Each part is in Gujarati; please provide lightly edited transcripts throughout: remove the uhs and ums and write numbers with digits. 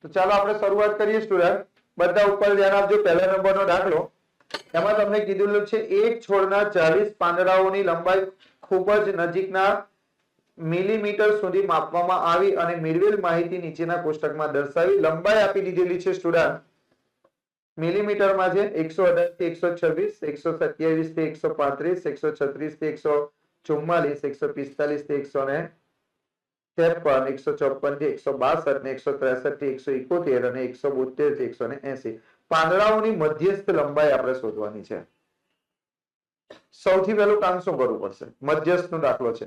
તો ચાલો આપણે શરૂઆત કરીએ સ્ટુડન્ટ। બધા ઉપર ધ્યાન આપજો। પહેલા નંબરનો દાખલો, એમાં તમને કીધેલું છે એક છોડના 40 પાંદડાઓની લંબાઈ ખૂબ જ નજીકના મિલીમીટર સુધી માપવામાં આવી અને મેળવેલ માહિતી નીચેના કોષ્ટકમાં દર્શાવી। લંબાઈ આપી દીધેલી છે સ્ટુડન્ટ, મિલીમીટરમાં છે 118 થી 126, 127 થી 135, 136 થી 144, 145 થી 153, 154 થી 162 ને 163 થી 171 અને 172 થી 180 પાંદડાઓની મધ્યસ્થ લંબાઈ આપણે શોધવાની છે। સૌથી પહેલું કામ શું કરવું પડશે? મધ્યસ્થનો દાખલો છે,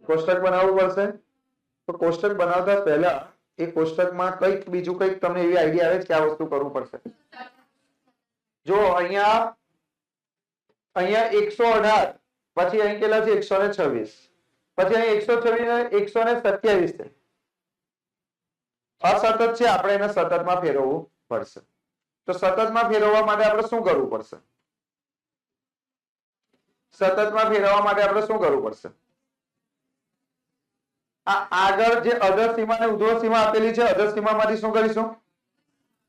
કોષ્ટક બનાવવું પડશે। તો કોષ્ટક બનાવતા પહેલા એ કોષ્ટકમાં કંઈક બીજું કંઈક તમને એવી આઈડિયા આવે છે કે આ વસ્તુ કરવું પડશે? જો અહીંયા 118 પછી અહીં કેટલા છે? 126, પછી અહીં 126 ને 127 છે, અસતત છે, આપણે એને સતતમાં ફેરવવું પડશે। તો સતતમાં ફેરવવા માટે આપણે શું કરવું પડશે? સતતમાં ફેરવવા માટે આપણે શું કરવું પડશે? આ આગળ જે અધર સીમા અને ઉધ્વ સીમા આપેલી છે, અધર સીમામાંથી શું કરીશું?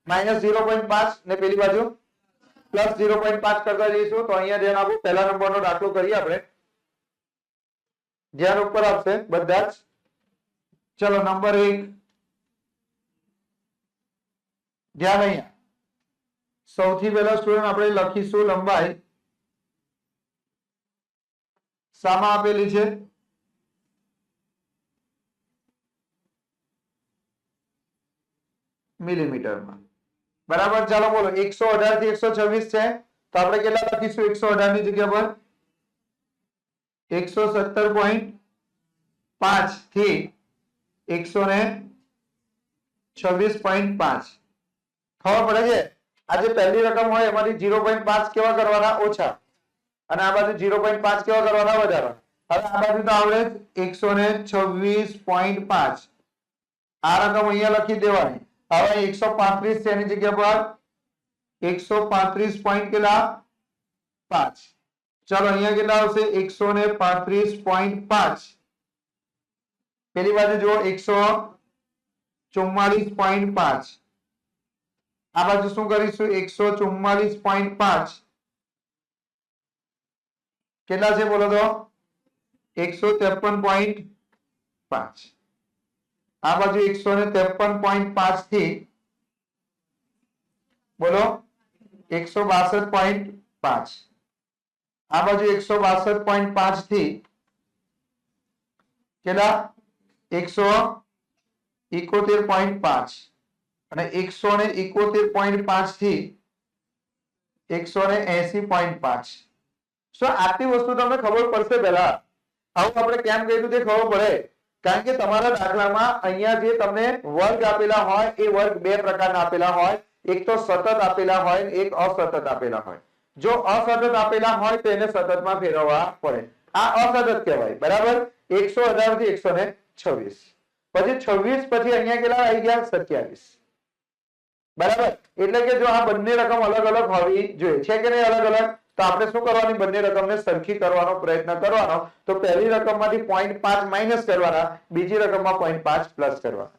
-0.5 ને પેલી બાજુ +0.5 કરતા જઈશું। તો અહીંયા ધ્યાન આપો, પહેલા નંબરનો દાખલો કરીએ આપણે। ધ્યાન ઉપર આપશે બધા જ। ચલો નંબર 1, ધ્યાન અહીંયા સૌથી પહેલા સ્ટુડન્ટ આપણે લખીશું લંબાઈ શામાં આપેલી છે? મિલીમીટરમાં, બરાબર। ચાલો બોલો, 118 થી 126 છે, તો આપણે કેટલા લખીશું? 118 ની જગ્યા પર 117.5 થી 126.5 ખબર પડે છે? આ જે પહેલી રકમ હોય એમાંથી 0.5 કેવા કરવાના? ઓછા, અને આ બાજુ 0.5 કેવા કરવાના? વધારવાના। હવે આ બાજુ તો આવડે 126.5, આ રકમ અહીંયા લખી દેવાની। હવે 135 છે, એની જગ્યા પર 135 પોઈન્ટ કેટલા? 5। ચાલો અહીંયા કેટલા આવશે? 135.5, પેલી બાજુ જો 144.5, આ બાજુ શું કરીશું? 144.5 કેટલા છે બોલો તો? 153.5, આ બાજુ 153.5 થી બોલો 162.5, આ બાજુ 162.5 થી કેટલા? 171.5 અને 171.5 થી 180.5। સો આટલી વસ્તુ તમને ખબર પડશે પહેલા। આવું આપણે કેમ કર્યું તે ખબર પડે, કારણ કે તમારા દાખલામાં અહીંયા જે તમને વર્ગ આપેલા હોય એ વર્ગ બે પ્રકારના આપેલા હોય, એક તો સતત આપેલા હોય, એક અસતત આપેલા હોય। જો અસતત આપેલા હોય તો એને સતતમાં ફેરવવા પડે, આ અસતત કહેવાય, બરાબર। 118 થી 126, પછી 26 પછી અહીંયા કેટલા આવી ગયા? 27, બરાબર। એટલે કે જો આ બંને રકમ અલગ અલગ હોવી જોઈએ, છે કે નહીં અલગ અલગ? તો આપણે શું કરવાની? બંને રકમને સરખી કરવાનો પ્રયત્ન કરવાનો। તો પહેલી રકમમાંથી 0.5 માઇનસ કરવાના, બીજી રકમમાં 0.5 પ્લસ કરવાના।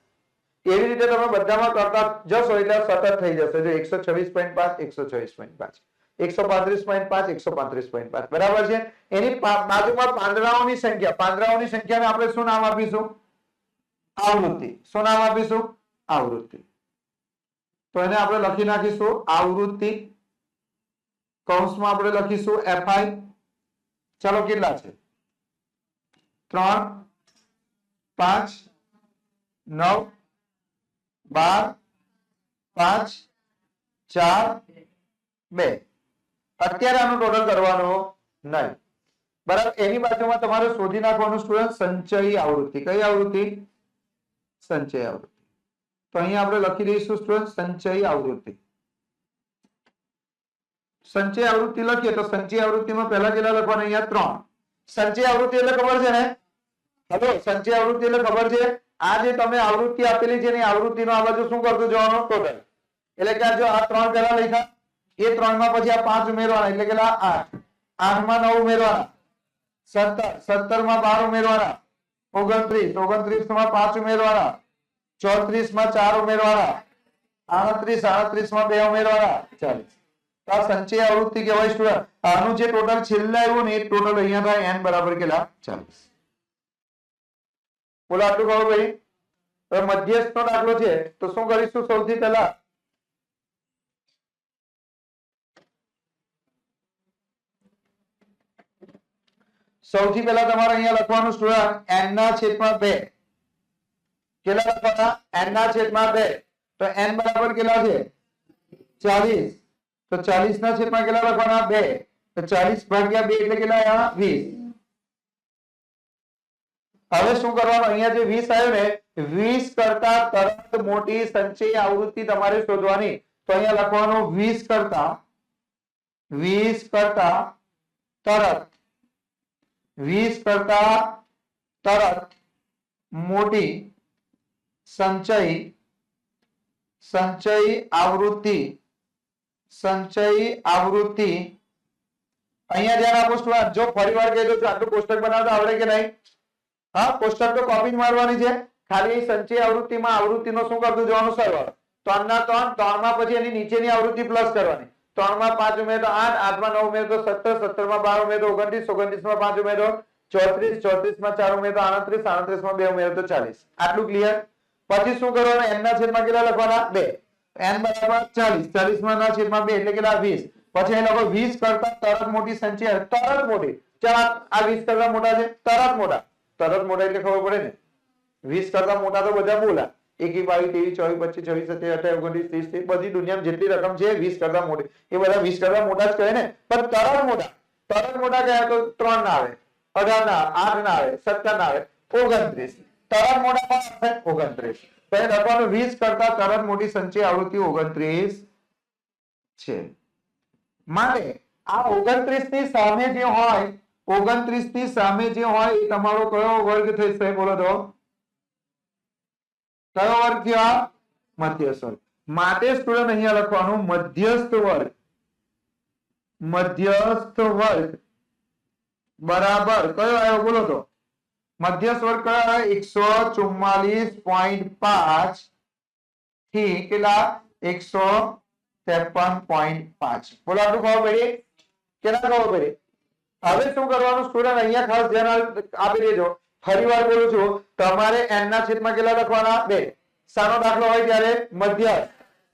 એવી રીતે તમે બધામાં કરતા જશો એટલે સતત થઈ જશે। જો 126.5, 126.5, 135.5, 135.5, બરાબર છે। એની બાજુમાં પાંદડાઓની સંખ્યા, પાંદડાઓની સંખ્યાને આપણે શું નામ આપીશું? આવૃત્તિ। શું નામ આપીશું? આવૃત્તિ। તો એને આપણે લખી નાખીશું આવૃત્તિ, કૌંસમાં આપણે લખીશું FI। ચાલો કેટલા છે? 3, 5, 9, 12, 5, 4, 2। અત્યારે આનું ટોટલ કરવાનું નહીં, બરાબર। એની બાજુમાં તમારે શોધી નાખવાનું સ્ટુડન્ટ સંચયી આવૃત્તિ। કઈ આવૃત્તિ? સંચયી આવૃત્તિ। તો અહીંયા આપણે લખી દઈશું સ્ટુડન્ટ સંચયી આવૃત્તિ। સંચય આવૃત્તિ લખીએ તો સંચય આવૃત્તિમાં પહેલા કેટલા લખવાના? અહીંયા 3। સંચય આવૃત્તિ એટલે ખબર છે ને? હલો, સંચય આવૃત્તિ એટલે ખબર છે? આ જે તમે આવૃત્તિ આપેલી છે ને, આવૃત્તિનો આ બાજુ શું કરતું જવાનું? ટોટલ। એટલે કે જો આ 3 પહેલા લખ્યા, એ 3 માં પછી આ 5 ઉમેરવાના, એટલે કેટલા? 8, 8 માં 9 ઉમેરવાના, 17, 17 માં 12 ઉમેરવાના, 29, 29 માં 5 ઉમેરવાના, 34 માં 4 ઉમેરવાના, 38, 38 માં 2 ઉમેરવાના, 40. આ સંચય આવૃત્તિ કહેવાય સ્ટુડન્ટ. આનું જે ટોટલ છેલ્લે આવ્યું ને એ ટોટલ અહીંયા થાય n બરાબર કેટલા 40. બોલો આટલું ખબર ભાઈ. હવે મધ્યસ્થ નો દાખલો છે તો શું કરીશું સૌથી પહેલા તમારે અહીંયા લખવાનું સ્ટુડન્ટ n ના છેદમાં 2 કેટલા લખવાના n ના છેદમાં 2 તો n બરાબર કેટલા છે 40 તો 40 ના છેદમાં કેટલા લખવાના 2 તો 40 ભાગ્યા 2 એટલે કેટલા આવ્યા 20. હવે શું કરવાનું અહીંયા જે 20 આવ્યો ને 20 કરતા તરત મોટી સંચય આવૃત્તિ તમારે શોધવાની. તો અહીંયા લખવાનું 20 કરતા તરત 20 કરતા તરત મોટી સંચય આવૃત્તિ અહીંયા ધ્યાન આપો સ્ટુડન્ટ. જો ફરીવાર કહી દઉં છું આટલું કોષ્ટક બનાવતા આવડે કે નહીં? હા, કોષ્ટક તો કોપી જ મારવાની છે. ખાલી સંચય આવૃત્તિમાં આવૃત્તિનો શું કરતું જવાનું સરવાળો. 3 ના 3 3 માં પછી એની નીચેની આવૃત્તિ પ્લસ કરવાની. 3 માં 5 ઉમેર તો 8 8 માં 9 ઉમેર તો 17 17 માં 12 ઉમેર તો 29 29 માં 5 ઉમેર તો 34 34 માં 4 ઉમેર તો 38 38 માં 2 ઉમેર તો 40. આટલું ક્લિયર. પછી શું કરવાનું n ના છેદમાં કેટલા લખવાના 2 n બરાબર 40 40 માં ના છેદમાં 2 એટલે કેટલા 20. પછી અહીં લખો 20 કરતા તરત મોટી સંચય તરત મોટી. ચાલ આ 20 કરતા મોટા છે તરત મોટા એટલે ખબર પડે ને 20 કરતા મોટા તો બધા બોલા 21 22 23 24 25 26 27 28 29 30 બધી દુનિયામાં જેટલી રકમ છે 20 કરતા મોટી એ બધા 20 કરતા મોટા જ કહે ને. પણ તરત મોટા કહે તો 3 ના આવે 18 ના 8 ના આવે 17 ના આવે 29. તરત મોટા પણ આવે 29. તો એ લખવાનું 20 કરતા તરત મોટી સંચય આવૃત્તિ 29 છે. માટે આ 29 ની સામે જે હોય 29 ની સામે જે હોય એ તમારો કયો વર્ગ થશે બોલો તો? કયો વર્ગ થયો? મધ્યસ્થ વર્ગ. માટે સ્ટુડન્ટ અહીંયા લખવાનું મધ્યસ્થ વર્ગ બરાબર કયો આવ્યો બોલો તો? મધ્યસ્થ વર્ગ કયો આવ્યો 144.5 થી કેટલા 153.5. બોલો આટલું ખબર પડી? કેટલા ખબર પડી? હવે શું કરવાનું સ્ટુડન્ટ અહીંયા ખાસ ધ્યાન આપી દેજો. ફરી વાર બોલું છું તમારે n ના છેદમાં કેટલા લખવાના 2. શાનો દાખલો હોય ત્યારે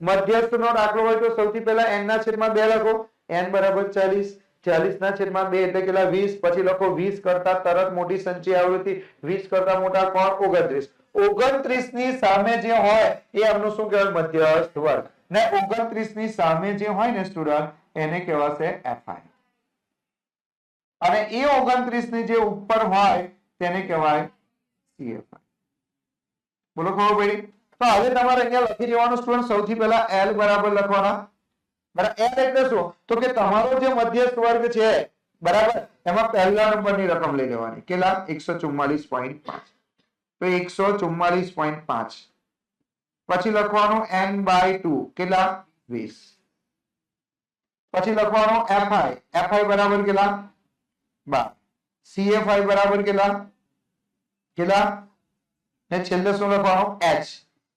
મધ્યસ્થ નો દાખલો હોય તો સૌથી પહેલા n ના છેદમાં 2 લખો. n બરાબર 40 40 ના છેદમાં 2 એટલે કેટલા 20. પછી લખો 20 કરતા તરત મોટી સંચય આવૃત્તિ 20 કરતા મોટા કોણ 29. 29 ની સામે જે હોય એ આમનું શું કહેવાય મધ્યસ્થ વર્ગ. ને 29 ની સામે જે હોય ને સ્ટુડન્ટ એને કહેવાશે fi. અને એ 29 ની જે ઉપર હોય તેને કહેવાય CFI. બોલો ખબર પડી? તો હવે તમારે અહીંયા લખી દેવાનું સ્ટુડન્ટ સૌથી પહેલા L બરાબર લખવાના. બરાબર L એટલે શું? તો કે તમારો જે મધ્યસ્થ વર્ગ છે બરાબર એમાં પહેલા નંબરની રકમ લઈ લેવાની. કેટલા 144.5. તો 144.5 પછી લખવાનું n/2 કેટલા 20. પછી લખવાનું fi બરાબર કેટલા 12. CFI બરાબર કેટલા ને છેલ્લે શું લખવાનું h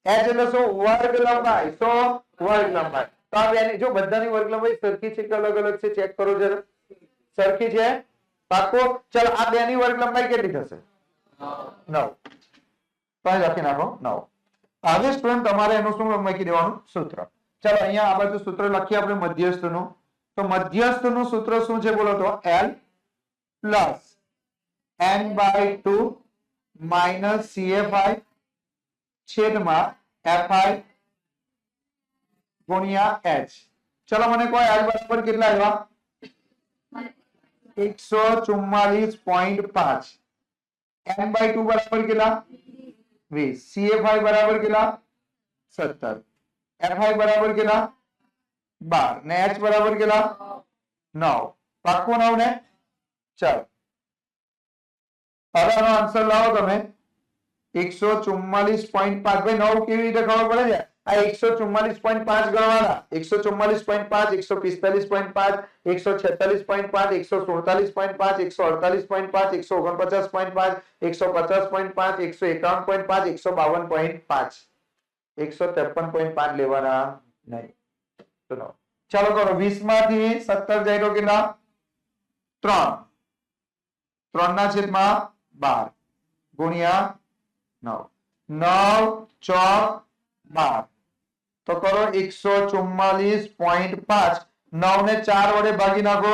એટલે શું વર્ગ લંબાઈ. તો વર્ગ લંબાઈ તો આ બેની જો બધાની વર્ગ લંબાઈ સરખી છે કે અલગ અલગ છે ચેક કરો જરા. સરખી છે પાકો. ચલો આ બેની વર્ગ લંબાઈ કેટલી થશે 9. તો લખી નાખો 9. હવે સ્ટુડન્ટ તમારે એનું શું લખી દેવાનું સૂત્ર. ચલો અહીંયા આ બાજુ સૂત્ર લખીએ આપણે મધ્યસ્થનું. તો મધ્યસ્થનું સૂત્ર શું છે બોલો તો L plus n/2 minus CFI છેદમાં fi ગુણ્યા h. ચલો મને કોઈ L બરાબર કેટલા આવ્યા 144.5. n/2 બરાબર કેટલા 20. CFI બરાબર કેટલા 17. fi બરાબર કેટલા 12 ને h બરાબર કેટલા 9. પાક્કું 9 ને? ચાલો હવે આનો આન્સર લાવો તમે 144.5. ભાઈ 9 કેવી રીતે ખબર પડે છે? આ 144.5 ગણવાના 144.5 145.5 146.5 147.5 148.5 149.5 150.5 151.5 152.5 153.5 લેવાના નહીં. ચાલો કરો 20 માંથી 17 જાય તો કેટલા 3 3 ના છેદમાં 12 ગુણ્યા 9 9 ચોક 12 તો કરો 144.5 9 ને 4 વડે ભાગી નાખો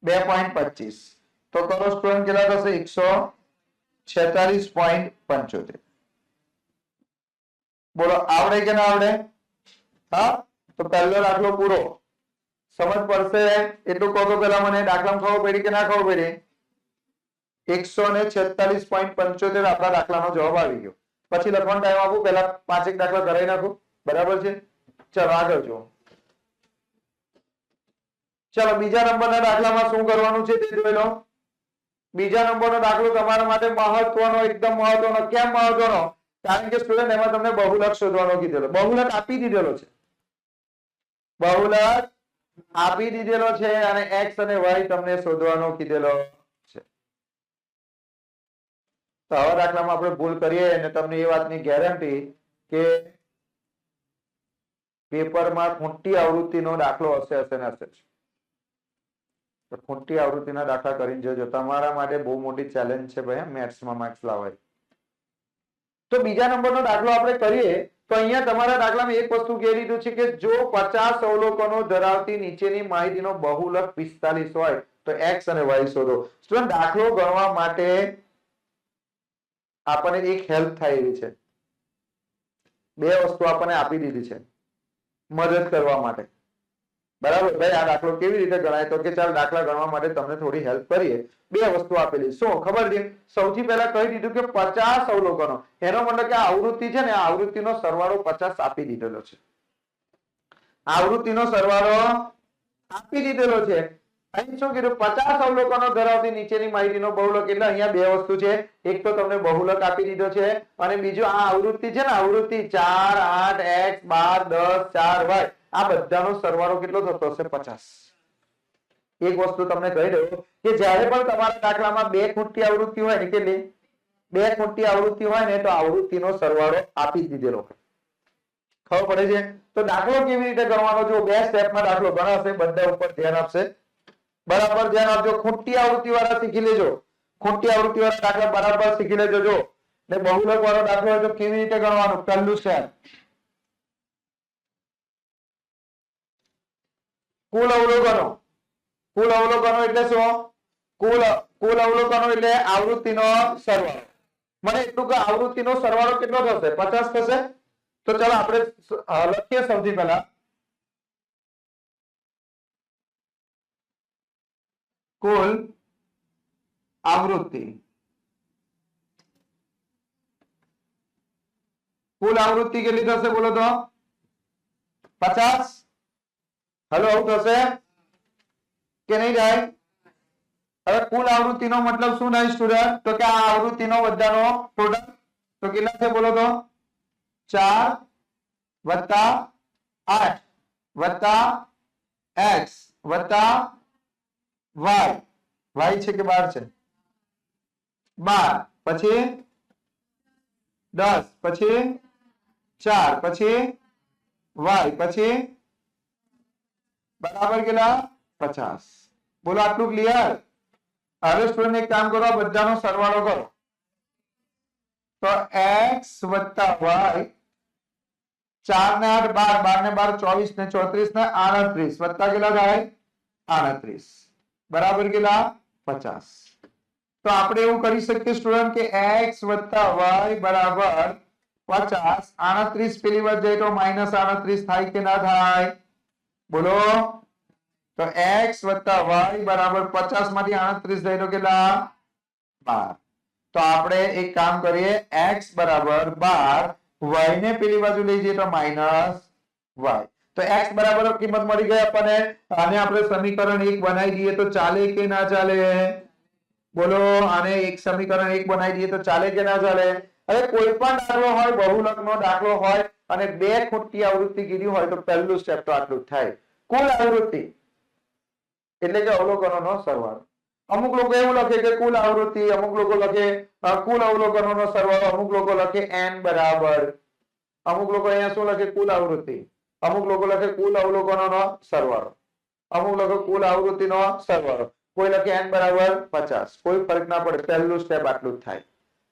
2.25 તો કરો સ્ટુડન્ટ કેટલા થશે 146.75 બોલો આવડે કે ના આવડે હા તો પહેલો દાખલો પૂરો સમજ પડશે એટલું કહો તો પેલા મને દાખલામાં ખબર પડી કે ના ખબર પડી 146.75 આપણા દાખલાનો જવાબ આવી ગયો પછી લખવાનો ટાઈમ આપું પહેલા 5 એક દાખલા કરાવી નાખું બરાબર છે ચલો આગળ જો ચલો બીજા નંબરના દાખલામાં શું કરવાનું છે તે જોઈ લો બીજા નંબરનો દાખલો તમારા માટે મહત્વનો એકદમ મહત્વનો કેમ મહત્વનો કારણ કે સ્ટુડન્ટ એમાં તમને બહુલક શોધવાનો કીધેલો બહુલક આપી દીધેલો છે બહુલક આપી દીધેલો છે અને x અને y તમને શોધવાનો કીધેલો છે તો આવા દાખલામાં આપણે ભૂલ કરીએ અને તમને એ વાતની ગેરંટી કે પેપરમાં ખોટી આવૃત્તિનો દાખલો હશે ને હશે તો ખોટી આવૃત્તિના દાખલા કરીને જોજો તમારા માટે બહુ મોટી ચેલેન્જ છે ભાઈ મેથ્સમાં માર્ક્સ લાવવા તો બીજા નંબરનો દાખલો આપણે કરીએ તો અહીંયા તમારા દાખલામાં એક વસ્તુ કહી દીધું છે કે જો 50 અવલોકનો ધરાવતી નીચેની માહિતીનો બહુલક 45 હોય તો x અને y શોધો સ્ટુડન્ટ દાખલો ગણવા માટે આપણને એક હેલ્પ થાય એવી છે બે વસ્તુ આપણને આપી દીધી છે મદદ કરવા માટે બરાબર ભાઈ આ દાખલો કેવી રીતે ગણાય તો કે ચાલ દાખલા ગણવા માટે તમને થોડી હેલ્પ કરીએ બે વસ્તુ આપેલી શું ખબર છે સૌથી પહેલા કહી દીધું કે 50 અવલોકનો એનો મતલબ કે આ આવૃત્તિ છે ને આ આવૃત્તિનો સરવાળો 50 આપી દીધેલો છે આવૃત્તિનો સરવાળો આપી દીધેલો છે અહીં શું કીધું 50 અવલોકનો ધરાવતી નીચેની માહિતીનો બહુલક એટલે અહીંયા બે વસ્તુ છે એક તો તમને બહુલક આપી દીધો છે અને બીજું આ આવૃત્તિ છે ને આવૃત્તિ 4 8 x 12 10 4 y આ બધાનો સરવાળો કેટલો થતો હશે 50 એક વસ્તુ તમને કહી દઉં કે જ્યારે પણ તમારા દાખલામાં બે ખોટી આવૃત્તિ હોય ને કેટલી બે ખોટી આવૃત્તિ હોય ને તો આવૃત્તિનો સરવાળો આપી દીધેલો ખબર પડે છે તો દાખલો કેવી રીતે ગણવાનો જો બે સ્ટેપમાં દાખલો ગણાશે બધા ઉપર ધ્યાન આપશે બરાબર ધ્યાન આપજો ખોટી આવૃત્તિ વાળા શીખી લેજો ખોટી આવૃત્તિ વાળા દાખલા બરાબર શીખી લેજો જો ને બહુલક વાળો દાખલો હોય તો કેવી રીતે ગણવાનું પહેલું સ્ટેપ કુલ અવલોકનો એટલે શું કુલ અવલોકનો એટલે આવૃત્તિનો સરવાળો મને એટલું કે આવૃત્તિનો સરવાળો કેટલો થશે 50 થશે તો ચાલો આપણે લખીએ સૌથી પહેલા કુલ આવૃત્તિ કેટલી થશે બોલો તો 50 હલો આવું થશે કે નહીં જાય હવે કુલ આવૃત્તિનો મતલબ શું થાય સ્ટુડન્ટ તો કે આ આવૃત્તિનો બધાનો પ્રોડક્ટ તો કેટલા છે બોલો તો 4 વત્તા 8 વત્તા x વત્તા y છે કે 12 છે 12 પછી 10 પછી 4 પછી y પછી બરાબર કેટલા 50 બોલો આટલું ક્લિયર હવે સ્ટુડન્ટ એક કામ કરો બધાનો સરવાળો કરો તો x વત્તા y 4 ને 8 12 12 ને 12 24 ને 34 ને 38 વત્તા કેટલા થાય 38 બરાબર કેટલા 50 તો આપણે એવું કરી શકીએ સ્ટુડન્ટ કે x વત્તા y બરાબર 50 38 પેલી વાર જાય તો -38 થાય કે ના થાય બોલો તો x વત્તા y બરાબર 50 માંથી 38 જાય તો કેટલા 12 તો આપણે એક કામ કરીએ x બરાબર 12 y ને પેલી બાજુ લઈ જઈએ તો -y તો x બરાબર કિંમત મળી ગઈ આપણને આને આપણે સમીકરણ 1 બનાવી દઈએ તો ચાલે કે ના ચાલે બોલો આને એક સમીકરણ 1 બનાવી દઈએ તો ચાલે કે ના ચાલે હવે કોઈ પણ દાખલો હોય, બહુલકનો દાખલો હોય અને 2 ખૂટની આવૃત્તિ કીધી હોય તો પહેલું સ્ટેપ તો આટલું જ થાય. કુલ આવૃત્તિ એટલે કે અવલોકનોનો સરવાળો. અમુક લોકો એવું લખે કે કુલ આવૃત્તિ, અમુક લોકો લખે કુલ અવલોકનોનો સરવાળો, અમુક લોકો લખે n બરાબર, અમુક લોકો અહીંયા શું લખે કુલ આવૃત્તિ, અમુક લોકો લખે કુલ અવલોકનોનો સરવાળો, અમુક લોકો કુલ આવૃત્તિનો સરવાળો, કોઈ લખે n બરાબર 50. કોઈ ફરક ના પડે, પહેલું સ્ટેપ આટલું જ થાય.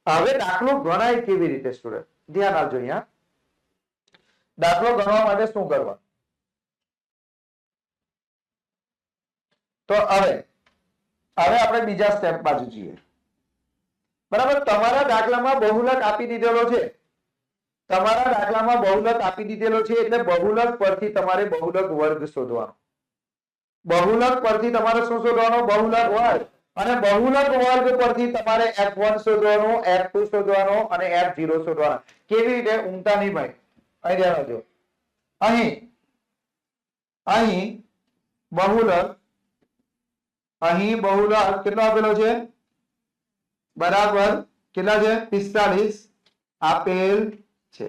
હવે દાખલો ગણાય કેવી રીતે સ્ટુડન્ટ? ધ્યાન આપજો. અહીંયા દાખલો ગણવા માટે શું કરવા? તો હવે આપણે બીજા સ્ટેપ બાજુ જઈએ. બરાબર, તમારા દાખલામાં બહુલક આપી દીધેલો છે. તમારા દાખલામાં બહુલક આપી દીધેલો છે એટલે બહુલક પરથી તમારે બહુલક વર્ગ શોધવાનો. બહુલક પરથી તમારે શું શોધવાનો? બહુલક વર્ગ. અને બહુલક વર્ગ પરથી તમારે f1 શોધવાનો, f2 શોધવાનો અને f0 શોધવાનો. કેવી રીતે? ઊંઘતા નહીં ભાઈ, અહીં ધ્યાન આપજો. અહીં બહુલક કેટલો આપેલો છે? બરાબર કેટલા છે? 45 આપેલ છે.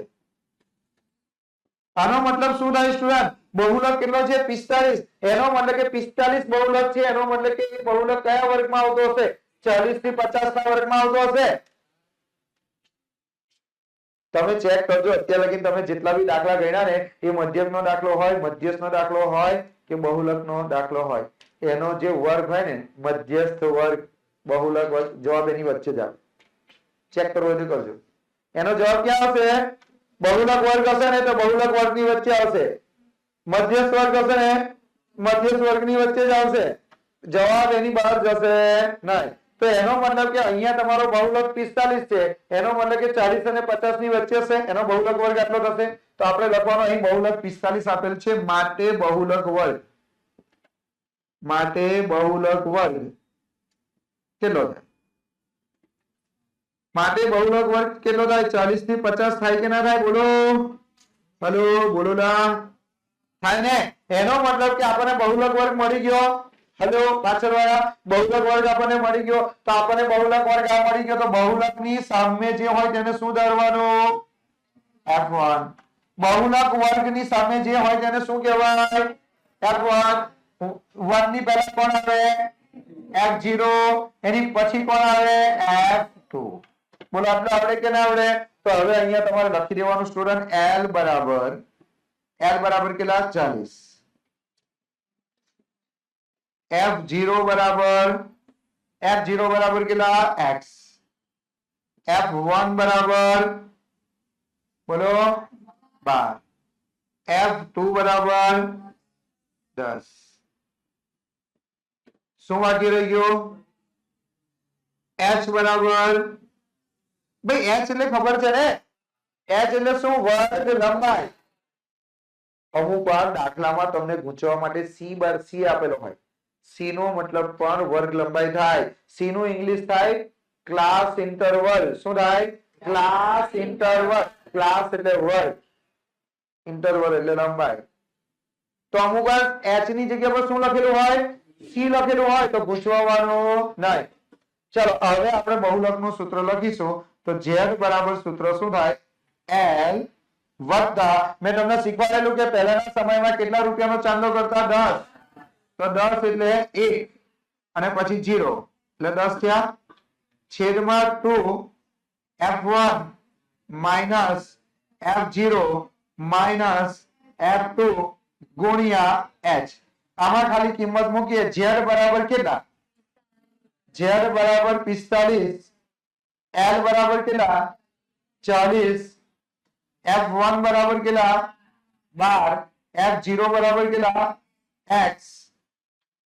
આનો મતલબ શું થાય સ્ટુડન્ટ? બહુલક કેટલો છે? 45. એનો મતલબ કે 45 બહુલક છે. એનો મતલબ કે એ બહુલક કયા વર્ગમાં આવતો હશે? 40 થી 50 ના વર્ગમાં આવતો હશે. તમે ચેક કરજો, અત્યાર લગી તમે જેટલા બી દાખલા ગણ્યા ને એ મધ્યકનો દાખલો હોય, મધ્યસ્થનો દાખલો હોય કે બહુલકનો દાખલો હોય, એનો જે વર્ગ હોય ને, મધ્યસ્થ વર્ગ, બહુલક વર્ગ, જવાબ એની વચ્ચે જ આવે. ચેક કરવો હોય તો કરજો. એનો જવાબ ક્યાં આવશે? બહુલક વર્ગ હશે ને તો બહુલક વર્ગની વચ્ચે આવશે. મધ્યસ્થ વર્ગ હશે ને મધ્યસ્થ વર્ગની વચ્ચે જ આવશે. જવાબ એની બહાર જશે નહીં. તો એનો મતલબ કે અહીંયા તમારો બહુલક 45 છે, એનો મતલબ કે 40 અને 50 ની વચ્ચે હશે. એનો બહુલક વર્ગ આટલો થશે. તો આપણે લખવાનો અહીં બહુલક 45 આપેલ છે, માટે બહુલક વર્ગ. માટે બહુલક વર્ગ કેટલો થાય? માટે બહુલક વર્ગ કેટલો થાય? 40 થી 50 થાય કે ના થાય? બોલો, હલો, બોલો ના થાય ને? એનો મતલબ કે આપણને બહુલક વર્ગ મળી ગયો. હલો પાછળ વાળા, બહુલક વર્ગ આપણને મળી ગયો. તો આપણને બહુલક વર્ગ આ મળી ગયો તો બહુલકની સામે જે હોય તેને શું ધરવાનું? f1. બહુલક વર્ગની સામે જે હોય તેને શું કહેવાય? f1. 1 ની પહેલા કોણ આવે? f0. એની પછી કોણ આવે? f2. બોલો આટલું આવડે કે ના આવડે? તો હવે અહીંયા તમારે લખી દેવાનું સ્ટુડન્ટ l બરાબર કેટલા? 40. f0 બરાબર કેટલા? x. f1 બરાબર બોલો 12. f2 બરાબર 10. શું બાકી રહી ગયું? h બરાબર, ભાઈ h એટલે ખબર છે ને? h એટલે શું? વર્ગ લંબાઈ. અમુક વાર દાખલામાં તમને પૂછવા માટે c આપેલો હોય. c નો મતલબ પણ વર્ગ લંબાઈ થાય. c નું ઇંગ્લિશ થાય ક્લાસ ઇન્ટરવલ. શું થાય? Class interval. ક્લાસ એટલે વર્ગ, ઇન્ટરવલ એટલે લંબાઈ. તો અમુક વાર h ની જગ્યા પર શું લખેલું હોય? c લખેલું હોય તો પૂછવાનું નહીં. ચલો હવે આપણે બહુલકનું સૂત્ર લખીશું. તો z બરાબર સૂત્ર શું થાય? l વત્તા, મેં તમને શીખવાડેલું કે પહેલાના સમયમાં કેટલા રૂપિયાનો ચાંદલો કરતા? 10. તો 10 એટલે 1 અને પછી 0 એટલે 10 થયા. છેદમાં 2 f1 minus f0 minus f2 ગુણ્યા h. આમાં ખાલી કિંમત મૂકીએ. z બરાબર કેટલા? z બરાબર 45, l બરાબર કેટલા? 40, f1 બરાબર કેટલા? 12, f0 બરાબર કેટલા? x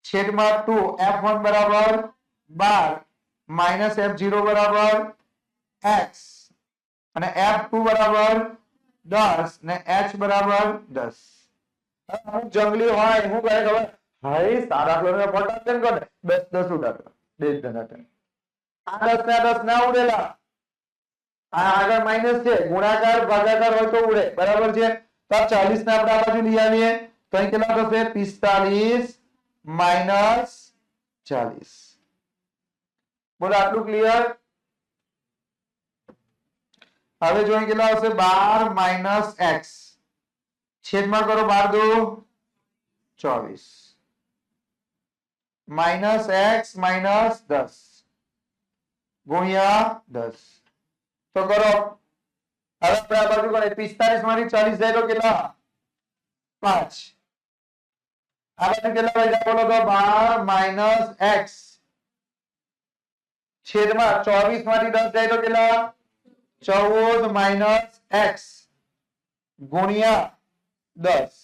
છેદમાં 2 f1 બરાબર 12 માઇનસ f0 બરાબર x અને f2 બરાબર 10 ને h બરાબર 10. અમુક જંગલી હોય શું કહે ખબર? હાય સારા દાખલો ફટાફટ કેમ કરે? 10 ઉડાડો. 10 આ 10 ના ઉડેલા. આ આગળ માઈનસ છે, ગુણાકાર ભાગાકાર હોય તો ઉડે. બરાબર છે? તો 40 ને આપણે આ બાજુ લઈ આવીએ તો અહીં કેટલા થશે? 45 માઇનસ 40. બોલો આટલું ક્લિયર? હવે જો અહીં કેટલા આવશે 12 માઇનસ એક્સ છેદમાં કરો 12 દુ 24 માઇનસ એક્સ માઇનસ 10 ગુણ્યા 10 તો કરો હવે આપણે આ બાજુ કરે 45 માંથી 40 જાય તો કેટલા 5 આ બાજુ કેટલા વૈધા બોલો તો 12 માઇનસ એક્સ છેદમાં 24 માંથી 10 જાય તો કેટલા 14 માઇનસ એક્સ ગુણ્યા 10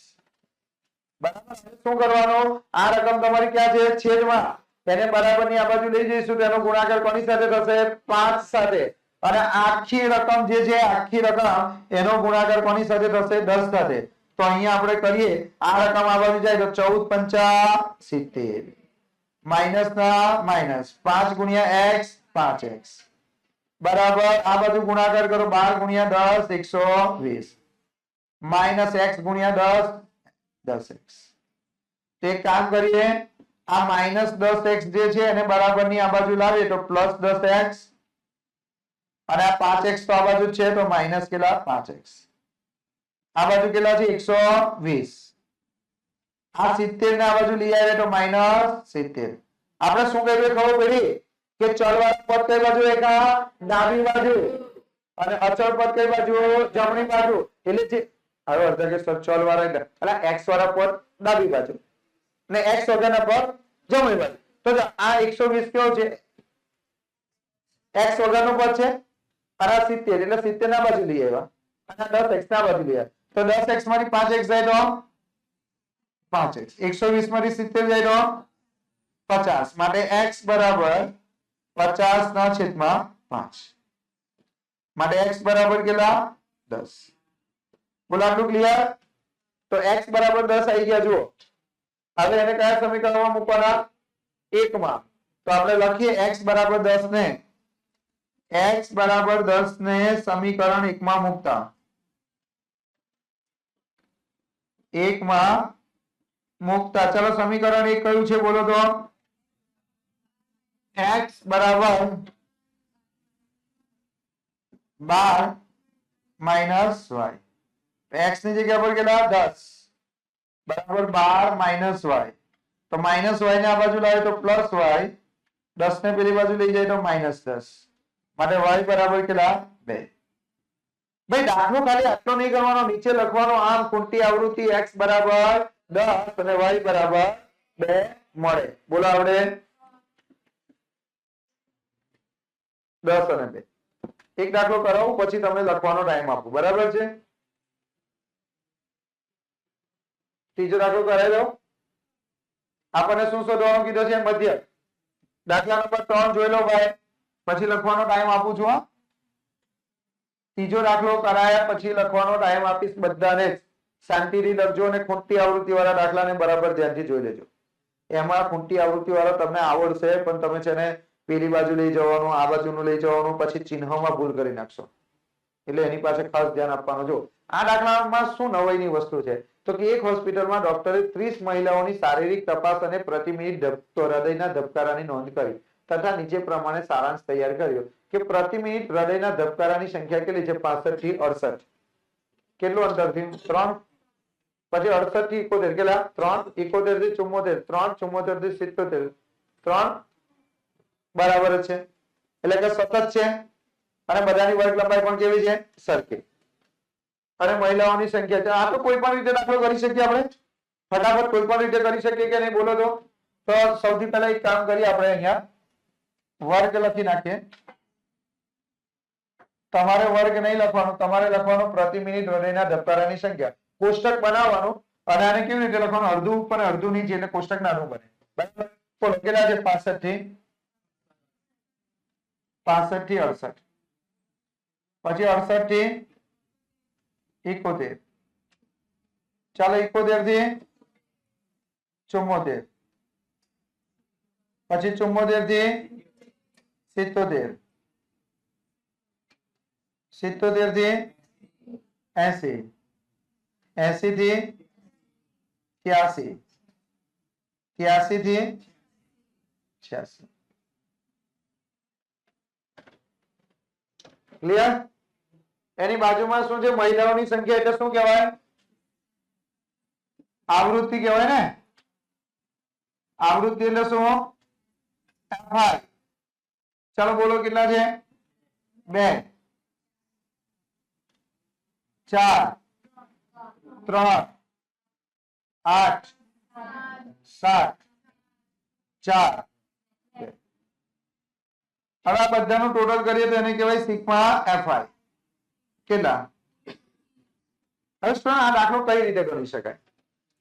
બરાબર શું કરવાનું આ રકમ તમારી ક્યાં છે છેદમાં તેને બરાબરની આ બાજુ લઈ જઈશું તેનો ગુણાકાર કોની સાથે થશે 5 સાથે અને આખી રકમ જે છે આખી રકમ એનો ગુણાકાર કોની સાથે થશે 10 સાથે તો અહીંયા આપણે કરીએ આ રકમ આ બાજુ જાય તો 14 પંચા 70 માઈનસ ના માઈનસ 5 ગુણ્યા x 5x બરાબર આ બાજુ ગુણાકાર કરો 12 ગુણ્યા 10 120 માઈનસ x ગુણ્યા 10 10x તે કામ કરીએ આ માઈનસ 10x જે છે એને બરાબરની આ બાજુ લાવીએ તો પ્લસ 10x અને આ 5x તો આ બાજુ છે તો માઈનસ કેટલા 5x આ બાજુ કેટલા છે 120 આ 70 ને આ બાજુ લઈ આવે તો માઈનસ 70 આપણે શું કર્યું ખબર પડી કે ચલવાળું પદ કઈ બાજુ એકા ડાબી બાજુ અને અચળ પદ કઈ બાજુ જમણી બાજુ એટલે જે હવે અર્થ કે ચલવાળા એટલે x વાળા પદ ડાબી બાજુ અને x વગરના પદ જમણી બાજુ તો આ 120 કેવો છે x વગરનું પદ છે અને 70 એટલે 70 ના બાજુ લઈ આવ્યા અને 10x ના બાજુ લઈ આવ્યા તો 10x માંથી 5x જાય તો 5x 120 માંથી 70 જાય તો 50 માટે x બરાબર 50 ના છેદમાં 5 માટે x બરાબર કેટલા 10 બોલો આટલું ક્લિયર તો x બરાબર 10 આવી ગયા જુઓ હવે એને કયા સમીકરણમાં મૂકવાના 1 માં તો આપણે લખીએ x બરાબર 10 ને x બરાબર 10 ને સમીકરણ 1 માં મૂકતા 1 માં મૂકતા ચલો સમીકરણ 1 કયું છે બોલો તો x બરાબર 12 માઈનસ y x ની જગ્યા પર કેટલા 10 બરાબર 12 માઈનસ y તો માઈનસ y ને આ બાજુ લાવે તો પ્લસ y 10 ને પેલી બાજુ લઈ જાય તો માઈનસ 10 માટે y બરાબર કેટલા 2 ભાઈ દાખલો ખાલી આટલો નહીં કરવાનો નીચે લખવાનો આમ ખૂંટી આવૃત્તિ x બરાબર 10 અને y બરાબર 2 મળે બોલો આવડે 10 અને 2 એક દાખલો કરાવું પછી તમને લખવાનો ટાઈમ આપું બરાબર છે ત્રીજો દાખલો કરાવી દો આપણને શું શોધવાનું કીધું છે મધ્ય દાખલા નંબર 3 જોઈ લો ભાઈ પછી લખવાનો ટાઈમ આપું છું ત્રીજો દાખલો કરાયા પછી લખવાનો ટાઈમ આપીશ બધાને શાંતિથી લખજો અને ખૂંટી આવૃત્તિ વાળા દાખલાને બરાબર ધ્યાનથી જોઈ લેજો એમાં ખૂંટી આવૃત્તિ વાળો તમને આવડશે પણ તમે છે ને પેલી બાજુ લઈ જવાનું આ બાજુનું લઈ જવાનું પછી ચિહ્નમાં ભૂલ કરી નાખશો એટલે એની પાસે ખાસ ધ્યાન આપવાનું જો આ દાખલામાં શું નવાઈની વસ્તુ છે તો કે એક હોસ્પિટલમાં ડોક્ટરે 30 મહિલાઓની શારીરિક તપાસ અને પ્રતિ મિનિટ હૃદયના ધબકારાની નોંધ કરી તથા નીચે પ્રમાણે સારાંશ તૈયાર કર્યો કે પ્રતિ મિનિટ હૃદયના ધબકારાની સંખ્યા કેટલી છે 65 થી 68 કેટલું અંતરથી 3 પછી 68 થી 71 કેટલા 3 71 થી 74 3 74 થી 77 3 બરાબર છે એટલે કે સતત છે અને બધાની વર્ગ લંબાઈ પણ કેવી છે સરખી અને મહિલાઓની સંખ્યા છે આ તો કોઈ પણ રીતે દાખલો કરી શકીએ આપણે ફટાફટ કોઈ પણ રીતે કરી શકીએ કે નહીં બોલો તો સૌથી પહેલા એક કામ કરીએ આપણે અહીંયા વર્ગ લખી નાખીએ તમારે વર્ગ નહીં લખવાનો તમારે લખવાનો પ્રતિ મિનિટ હૃદયના ધબકારાની સંખ્યા કોષ્ટક બનાવવાનું અને આને કેવી રીતે લખવાનું અડધું ઉપર અડધું નીચે એટલે કોષ્ટક નાનું બને બરાબર બોલો કેટલા છે 65 થી 68 પછી 68 થી 71 ચાલો 71 થી 74 પછી 74 થી 77 77 થી 80 80 થી 83 83 થી 86 ક્લિયર એની બાજુમાં શું છે? મહિલાઓની સંખ્યા એટલે શું કહેવાય? આવૃત્તિ કહેવાય ને. આવૃત્તિ એટલે શું? FI. ચાલો બોલો કેટલા છે? 2 4 3 8 7 4. હવે આ બધાનું ટોટલ કરીએ તો એને કહેવાય સિગ્મા FI. કેટલા? હવે આ દાખલો કઈ રીતે ગણી શકાય?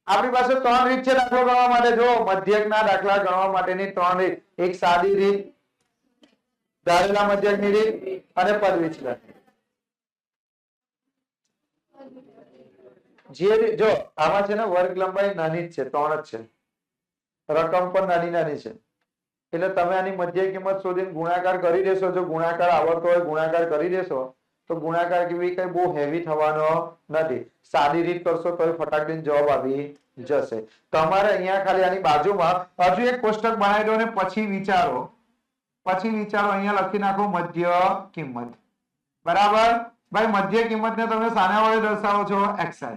આપણી પાસે 3 રીત છે દાખલો ગણવા માટે. જો મધ્યકના દાખલા ગણવા માટેની 3 રીત. એક સાદી રીત, ધારેલા મધ્યકની રીત અને પદ વિચલન. જો આમાં છે ને વર્ગ લંબાઈ નાની જ છે, 3 જ છે. રકમ પણ નાની નાની છે. એટલે તમે આની મધ્ય કિંમત શોધીને ગુણાકાર કરી દેશો. જો ગુણાકાર આવડતો હોય ગુણાકાર કરી દેશો તો ગુણાકાર કેવી કઈ બહુ હેવી થવાનો નથી. સાદી રીત કરશો તો ફટાક દઈને જવાબ આવી જશે. તમારે અહીંયા ખાલી આની બાજુમાં હજુ એક કોષ્ટક બનાવી દો અને પછી વિચારો. અહીંયા લખી નાખો મધ્ય કિંમત. બરાબર? ભાઈ મધ્ય કિંમતને તમે શાના વડે દર્શાવો છો? xi.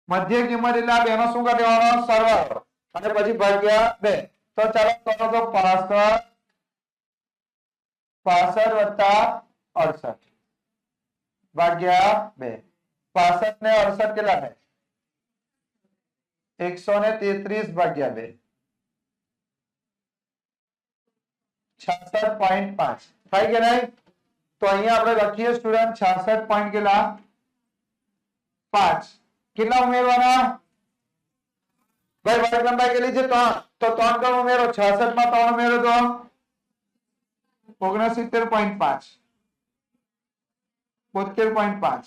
મધ્ય કિંમત એટલે આ બેનો શું કરી દેવાનો? સરવાળો અને પછી ભાગ્યા 2. તો ચાલો કરો તો 65 વત્તા 68 ભાગ્યા 2. 65 ને 68 કેટલા થાય? 133 ભાગ્યા 2 66.5 થાય કે નહીં? તો અહીંયા આપણે લખીએ સ્ટુડન્ટ 66 પોઈન્ટ કેટલા? 5. કેટલા ઉમેરવાના? ભાઈ વર્ગ લંબાઈ કેટલી છે? 3. તો 3 કણ ઉમેરો. 66 માં 3 ઉમેરો તો 69.5 72.5 75.5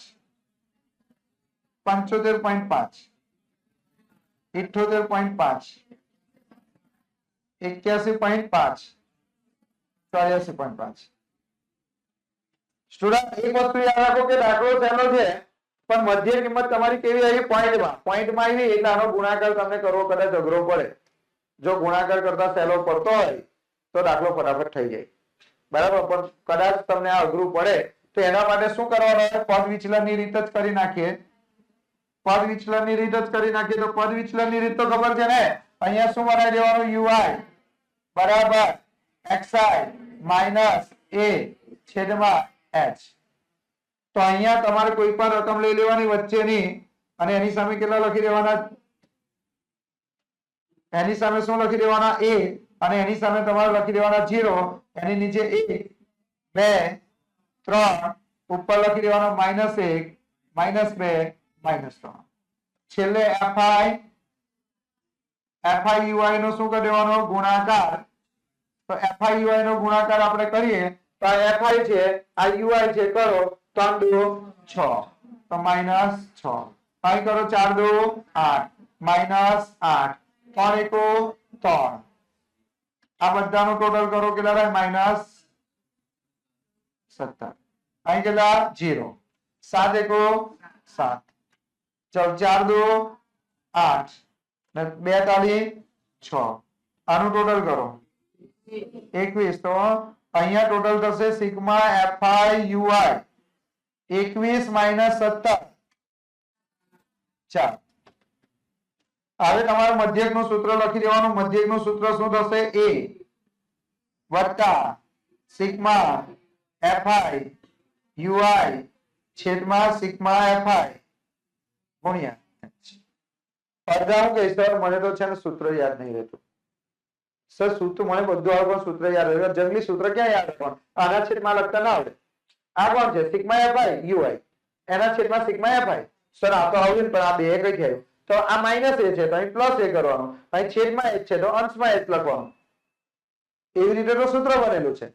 78.5 81.5 84.5. સ્ટુડન્ટ એક વસ્તુ યાદ રાખો કે દાખલો સહેલો છે પણ મધ્ય કિંમત તમારી કેવી આવી? પોઈન્ટમાં આવી એટલે આનો ગુણાકાર તમને કરવો કદાચ અઘરો પડે. જો ગુણાકાર કરતા સહેલો પડતો હોય તો દાખલો ફટાફટ થઈ જાય. બરાબર? પણ કદાચ તમને આ અઘરું પડે તો એના માટે શું કરવાનું? પદ વિચલનની રીત જ કરી નાખીએ. તો પદ વિચલનની રીત તો ખબર છે ને. અહીંયા શું બનાવી દેવાનું? ui બરાબર xi માઇનસ a છેદમાં h. તો અહીંયા તમારે કોઈ પણ રકમ લઈ લેવાની વચ્ચેની અને એની સામે કેટલા લખી દેવાના? એની સામે શું લખી દેવાના? a અને એની સામે તમારે લખી દેવાના 0. એની નીચે 1 2 3 ઉપર લખી દેવાનો -1 -2 -3. છેલ્લે fi ui નો શું કરી દેવાનો? ગુણાકાર. તો fi ui નો ગુણાકાર આપણે કરીએ તો આ fi છે આ ui છે, કરો 3 2 6 તો -6. અહીં કરો 4 2 8 -8 3 1 3. આ બધાનો ટોટલ કરો કેટલા થાય? -17. અહીં કેટલા? 0. 7 1 7. ચલો 4 2 8 ને 2 તાળી 6. આનું ટોટલ કરો 21. તો અહીંયા ટોટલ થશે સિગ્મા fi ui 21 - 17. ચાલો હવે તમારે મધ્યકનું સૂત્ર લખી દેવાનું. મધ્યકનું સૂત્ર શું થશે? a વત્તા સિગ્મા fi ui છેદમાં સિગ્મા fi ગુણ્યા સ્પર્ધા. હું કહીશ સર મને તો છે ને સૂત્ર યાદ નહીં રહેતું. સર સૂત્ર મને બધું આવે પણ સૂત્ર યાદ રહે. જંગલી સૂત્ર ક્યાં યાદ રાખવાનું? આના છેદમાં લખતા ના આવડે. આ કોણ છે? સિગ્મા fi ui એના છેદમાં સિગ્મા fi. સર આ તો આવ્યું પણ આ બે કઈ થયું? તો આ માઇનસ a છે તો અહીં પ્લસ a કરવાનું. અહીં છેદમાં h છે તો અંશમાં h લખવાનું. એવી રીતે તો સૂત્ર બનેલું છે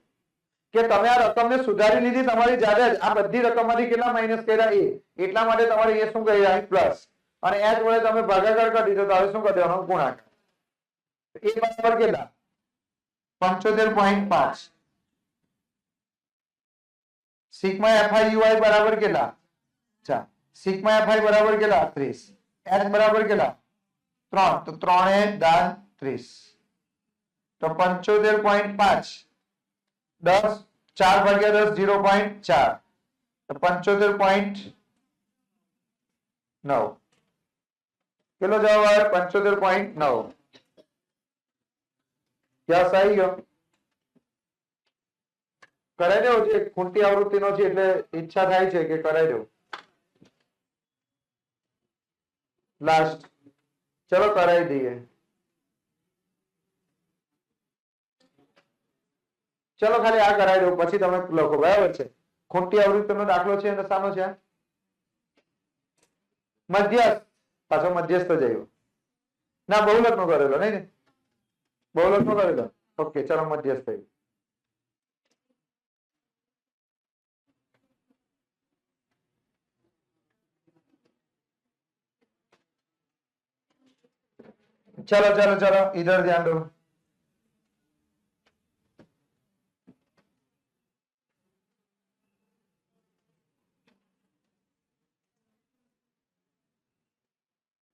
કે તમે આ રકમને સુધારી લીધી તમારી જાતે જ. આ બધી રકમમાંથી કેટલા માઇનસ કર્યા? a. એટલા માટે તમારે એ શું કર્યા? અહીં પ્લસ અને h વડે તમે ભાગાકાર કરી દીધો તો હવે શું કરી દેવાનો? ગુણાકાર. a બરાબર કેટલા? 75.5. સિગ્મા fi ui બરાબર કેટલા? 4. સિગ્મા fi બરાબર કેટલા? 30. h બરાબર કેટલા? 3. તો 3 દાન 30. તો 75.5 10 4 ભાગ્યા 10 0.4 તો 75.9 કેટલો જવાબ આવે 75.9 યસ આવી ગયો કરાઈ દેવો છે ખૂંટી આવૃત્તિનો છે એટલે ઈચ્છા થાય છે કે કરાઈ દેવું લાસ્ટ ચલો કરાઈ દઈએ ચલો ખાલી આ કરાઈ દઉં પછી તમે લખો બરાબર છે ખોટી આવૃત્તિનો દાખલો છે અને શાનો છે મધ્યસ્થ પાછો મધ્યસ્થ જયો ના બહુલક નો કરેલો નહીં ને બહુલક નો કરેલો ઓકે ચલો મધ્યસ્થ થયું चलो चलो चलो इधर ध्यान दो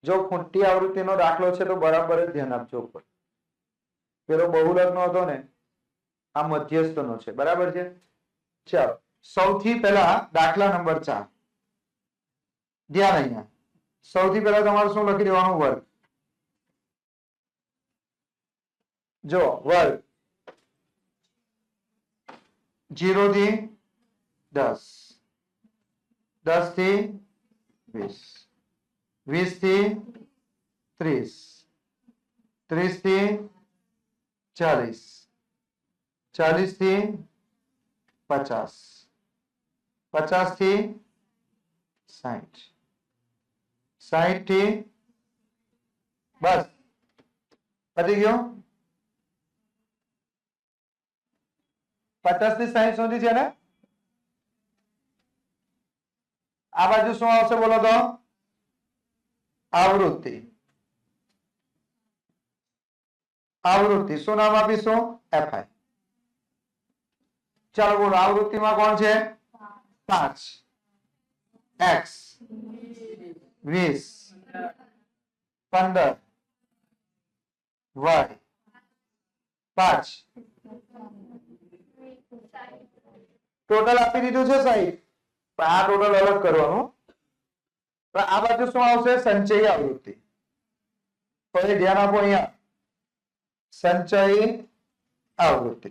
जो खूंटी आवृत्ति नो दाखलो छे तो बराबर ध्यान आपजो पेलो बहुलक नो हतो ने आ मध्यस्थ नो छे बराबर छे चलो सौथी पहला दाखला नंबर 4 ध्यान अहींया सौथी पहला तमारे शुं लखी देवानुं वर्ग जो वर्ग 0 थी 10 10 थी 20 20 थी 30 30 थी 40 40 थी 50 50 थी 60 60 थी बस पती गयो 50 થી 60 સુધી છે ને આ બાજુ શું આવશે બોલો તો આવૃત્તિ આવૃત્તિ શું નામ આપીશું fi ચાલો બોલો આવૃત્તિમાં કોણ છે 5 x 20 15 y 5 टोटल आपी दीधुं छे साहेब आ टोटल अलग करवानुं तो आ बाजू शुं आवशे संचयी आवृत्ति फरी ध्यान आपो अहींया संचयी आवृत्ति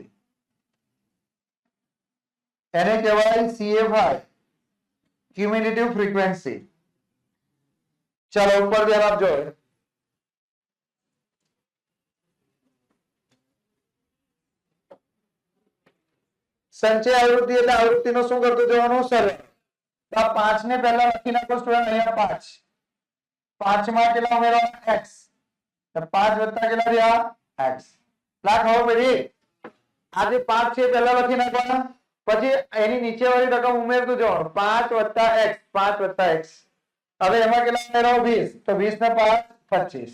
एने कहेवाय CFI क्युम्युलेटिव फ्रीक्वेंसी चलो ऊपर ध्यान आपजो संचय आवृत्ति એટલે આવૃત્તિનો શું કરતો જવાનું સરળ તો 5 ને પહેલા લખી નાખો સ્ટુડન્ટ અહીંયા 5 5 માં કેટલા ઉમેરવાના x તો 5 વત્તા કેટલા રહ્યા x લાખ હવે પેલી આ જે 5 છે પહેલા લખી નાખવાના પછી એની નીચે વાળી રકમ ઉમેરતું જવાનું 5 વત્તા x 5 વત્તા x હવે એમાં કેટલા ઉમેરવા 20 તો 20 ને 5 25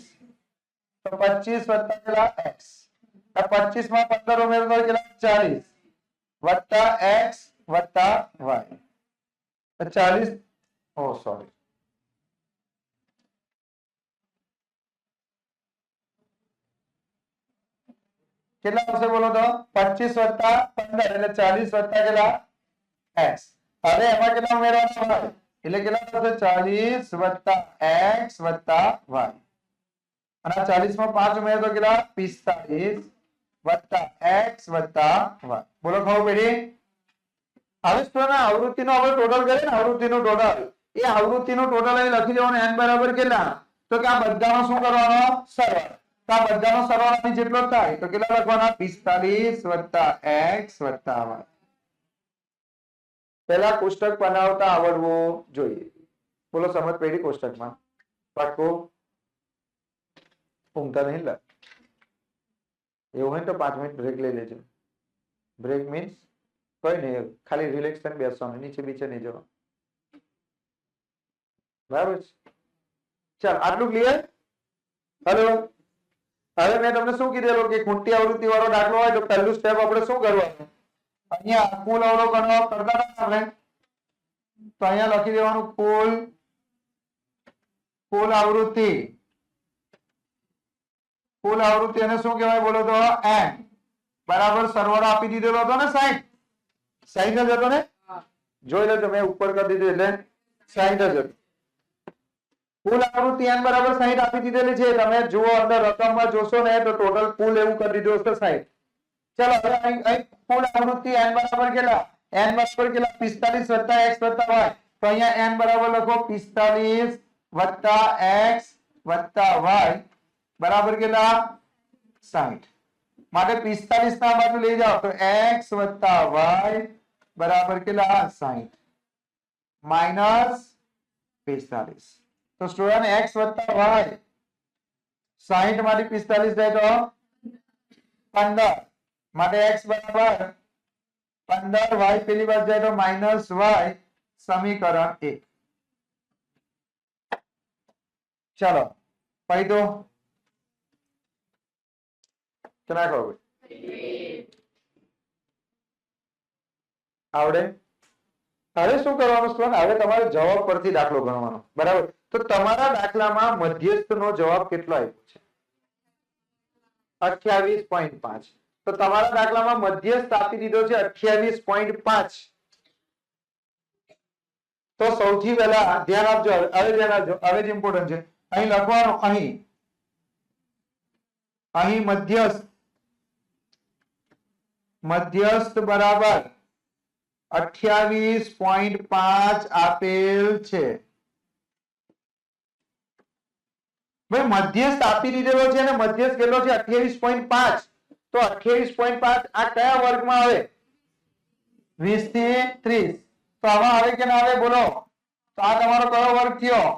તો 25 વત્તા કેટલા x આ 25 માં 15 ઉમેરતો કેટલા 40 वत्ता x वत्ता y 40 ओ सॉरी કેટલા આવશે બોલો તો 25 વત્તા 15 એટલે 40 વત્તા કેટલા x હવે એમાં કેટલા ઉમેરવાના y એટલે કેટલા થશે 40 વત્તા x વત્તા y અને 40 માં 5 ઉમેરો તો કેટલા 45 वत्ता x वत्ता y बोलो खाओ बेटी હવે સ્ટુડન્ટ આવૃત્તિનો આપણે ટોટલ કરીએ ને આવૃત્તિનો ટોટલ એ આવૃત્તિનો ટોટલ અહીં લખી દેવાનો n બરાબર કેટલા તો કે આ બધાનો શું કરવાનો સરવાળો તો આ બધાનો સરવાળો અહીં જેટલો થાય તો કેટલા લખવાના 45 વત્તા x વત્તા y પહેલા કોષ્ટક બનાવતા આવડવું જોઈએ બોલો સમજ પડી કોષ્ટકમાં પાક્કો ઊંઘતા નહીં લા એવું હોય તો 5 મિનિટ બ્રેક લઈ લેજો બ્રેક મીન્સ કોઈ નહીં ખાલી રિલેક્સ થઈને બેસવાનું નીચે બીચે નહીં જવાનું બરાબર ચાલ આટલું ક્લિયર હેલો હવે મેં તમને શું કીધેલું કે ખૂંટી આવૃત્તિ વાળો દાખલો હોય તો પહેલું સ્ટેપ આપણે શું કરવાનું અહીંયા કુલ અવલોકનો કરતા હતા આપણે તો અહીંયા લખી દેવાનું કુલ આવૃત્તિ कुल आवृत्ति ने शू कहेवाय बोलो तो n बराबर सरवाळो आपी दीधेलो हतो ने 60 60 ज हतो ने જોઈ લેજો મેં ઉપર કરી દીધું એટલે 60 જ હતું. કુલ આવૃત્તિ n બરાબર 60 આપી દીધેલી છે. તમે જુઓ અંદર રકમમાં જોશો ને તો ટોટલ કુલ એવું કરી દીધું હશે 60. ચલો હવે અહીં કુલ આવૃત્તિ n બરાબર કેટલા? n બરાબર કેટલા? 45 + x + y. તો અહીંયા n બરાબર લખો 45 + x + y બરાબર કેટલા? 60. માટે 45 ના બાજુ લઈ જાઓ તો x + y બરાબર કેટલા? 60 -45. તો સ્ટુડન્ટ x + y 60 માંથી 45 જાય તો 15 માટે x બરાબર 15 y પેલી બાજુ જાય તો -y સમીકરણ 1. ચલો પછી તો કેટલા ખબર આવડે? હવે શું કરવાનું સ્ટુડન્ટ? હવે તમારે જવાબ પરથી દાખલો ગણવાનો. બરાબર? તો તમારા દાખલામાં મધ્યસ્થનો જવાબ કેટલો આવ્યો છે? 28.5. તો તમારા દાખલામાં મધ્યસ્થ આપી દીધો છે 28.5. તો સૌથી પહેલા ધ્યાન આપજો. હવે ધ્યાન આપજો. હવે જ ઇમ્પોર્ટન્ટ છે. અહીં લખવાનું અહીં મધ્યસ્થ બરાબર 28.5 આપેલ છે. ભાઈ મધ્યસ્થ આપી દીધેલો છે અને મધ્યસ્થ કેટલો છે? 28.5. તો 28.5 આ કયા વર્ગમાં આવે? 20 થી 30. તો આમાં આવે કે ના આવે બોલો? તો આ તમારો કયો વર્ગ થયો?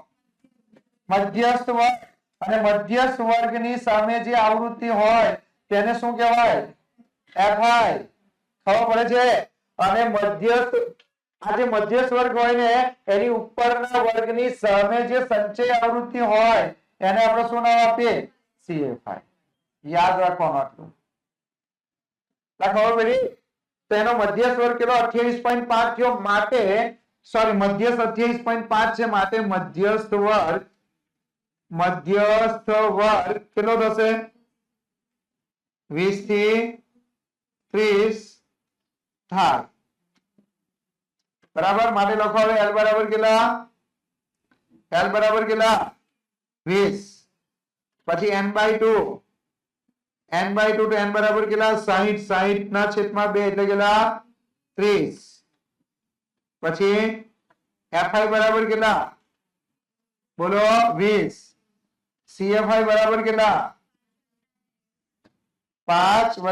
મધ્યસ્થ વર્ગ. અને મધ્યસ્થ વર્ગની સામે જે આવૃત્તિ હોય તેને શું કહેવાય? fi. ખબર પડે છે? અને મધ્યસ્થ આ જે મધ્યસ્થ વર્ગ હોય ને એની ઉપરના વર્ગની સામે જે સંચય આવૃત્તિ હોય એને આપણે શું નામ આપીએ? cfi. યાદ રાખવાનું આટલું. ખબર પડી? તો એનો મધ્યસ્થ વર્ગ કેટલો? 28.5 થયો. માટે સોરી મધ્યસ્થ 28.5 છે. માટે મધ્યસ્થ વર્ગ કેટલો થશે? 20 થી 30 થાય. બરાબર? માટે લખો હવે l બરાબર કેટલા? l બરાબર કેટલા? 20. પછી n/2 n/2 તો n બરાબર કેટલા? 60. 60 ના છેદમાં 2 એટલે કેટલા? 30. પછી fi બરાબર કેટલા? બોલો 20. cfi બરાબર કેટલા? 5 +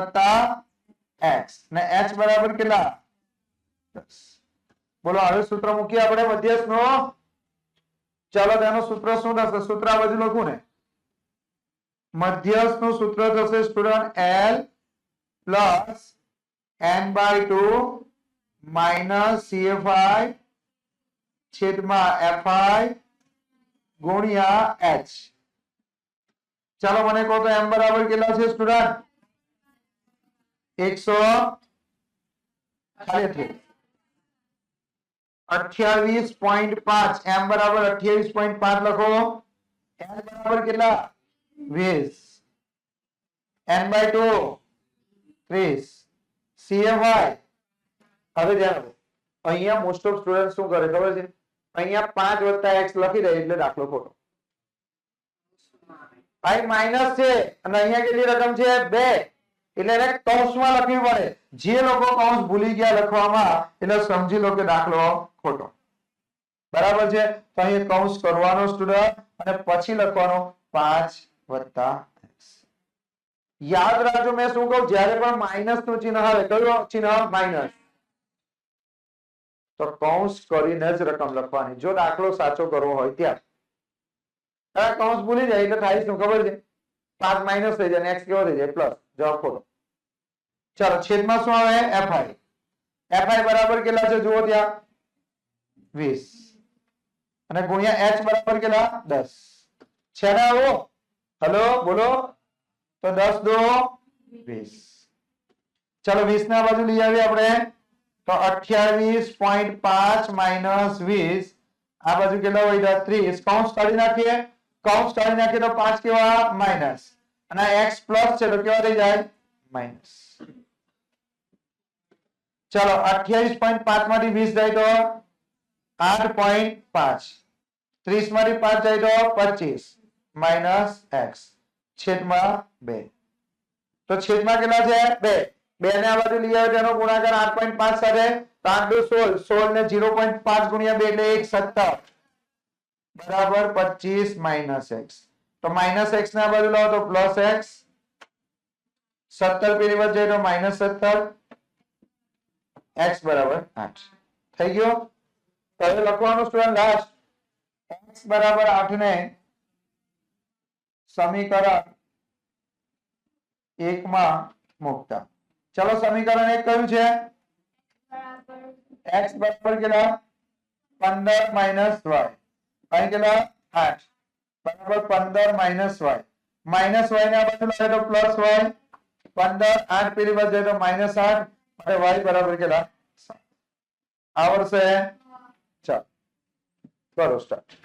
x ને h બરાબર કેટલા? 10. બોલો હવે સૂત્ર મૂકીએ આપણે મધ્યસ્થ નો. ચાલો તેનું સૂત્ર શું થશે? સૂત્ર આ બાજુ લખું ને. મધ્યસ્થ નું સૂત્ર થશે સ્ટુડન્ટ l + n/2 - cfi છેદમાં fi ગુણ્યા h. ચાલો મને કહો તો m બરાબર કેટલા છે સ્ટુડન્ટ? 128.5. m બરાબર 28.5 લખો. n બરાબર કેટલા? 20. n/2 30. cfi હવે ધ્યાન આપો. અહીંયા મોસ્ટ ઓફ સ્ટુડન્ટ શું કરે ખબર છે? અહીંયા 5 + x લખી દે એટલે દાખલો ખોટો. અહીં માઈનસ છે અને અહીંયા કેટલી રકમ છે? 2. એટલે એને કૌંસમાં લખવી પડે. જે લોકો કૌંસ ભૂલી ગયા લખવામાં એટલે સમજી લો કે દાખલો ખોટો. બરાબર છે? તો અહીં કૌંસ કરવાનો સ્ટુડન્ટ અને પછી લખવાનો 5 + x. યાદ રાખજો મેં શું કહું? જ્યારે પણ માઈનસ નું ચિહ્ન આવે, કયું ચિહ્ન? માઈનસ. તો કૌંસ કરીને જ રકમ લખવાની જો દાખલો સાચો કરવો હોય ત્યાં. કૌંસ ભૂલી જાય એટલે થાય શું ખબર છે? 5 માઈનસ થઈ જાય, x કેવો થઈ જાય? પ્લસ. જવાબ ખોટો. ચાલો છેદમાં શું આવે? fi. fi બરાબર કેટલા છે જુઓ ત્યાં? 20. અને ગુણ્યા h બરાબર કેટલા? 10. છે ને આવો? હલો બોલો. તો 10 × 2 = 20. ચાલો 20 ના બાજુ લઈ આવીએ આપણે. તો 28.5 - 20 આ બાજુ કેટલા વધ્યા? 30. કૌંસ કાઢી નાખીએ. કૌંસ કાઢી નાખીએ તો 5 કેવા? માઈનસ. અને x પ્લસ છે તો કેવા થઈ જાય? માઈનસ. ચલો 28.5 માંથી 20 જાય તો 8.5 30 માંથી 5 જાય તો 25 માઇનસ x છેદમાં 2 તો છેદમાં કેટલા છે 2 2 ને આ બાજુ લઈ આવ્યો તેનો ગુણાકાર 8.5 સાથે તો 8 દુ 16 16 ને 0.5 ગુણ્યા 2 એટલે 1 17 બરાબર 25 માઇનસ x તો માઇનસ x ને આ બાજુ લાવો તો પ્લસ x 17 પેલી બાજુ જાય તો માઇનસ 17 x બરાબર 8 થઈ ગયો તો હવે લખવાનું સ્ટુડન્ટ લાસ્ટ x બરાબર 8 ને સમીકરણ 1 માં મૂકતા ચલો સમીકરણ 1 કયું છે x બરાબર કેટલા 15 માઇનસ y અહીં કેટલા 8 બરાબર 15 માઇનસ y માઇનસ y ને આ બાજુ લાવે તો પ્લસ y 15 8 પેલી બાજુ જાય તો માઇનસ 8 અને y બરાબર કેટલા આવડશે ચાલો કરો સ્ટાર્ટ